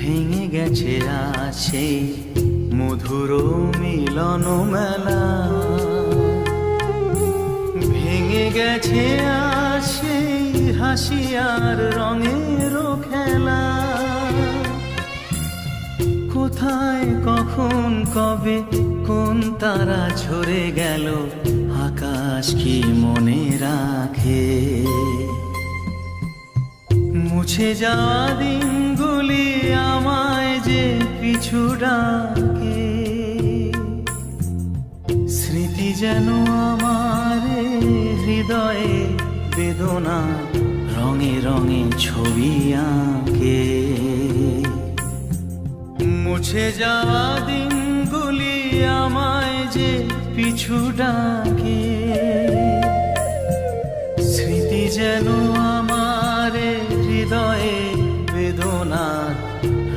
ভেঙে গেছে আজ সেই মধুর মিলন মেলা, ভেঙে গেছে আজ সেই হাসি আর রঙের খেলা। কোথায় কখন কবে কোন তারা ঝরে গেল, আকাশ কি মনে রাখে? মুছে যাওয়া দিনগুলি আমায় যে পিছু ডাকে, স্মৃতি যেন আমার হৃদয়ে বেদনা রঙে রঙে ছবি আঁকে। মুছে যাওয়া দিনগুলি আমায় যে পিছু ডাকে, স্মৃতি যেন আমার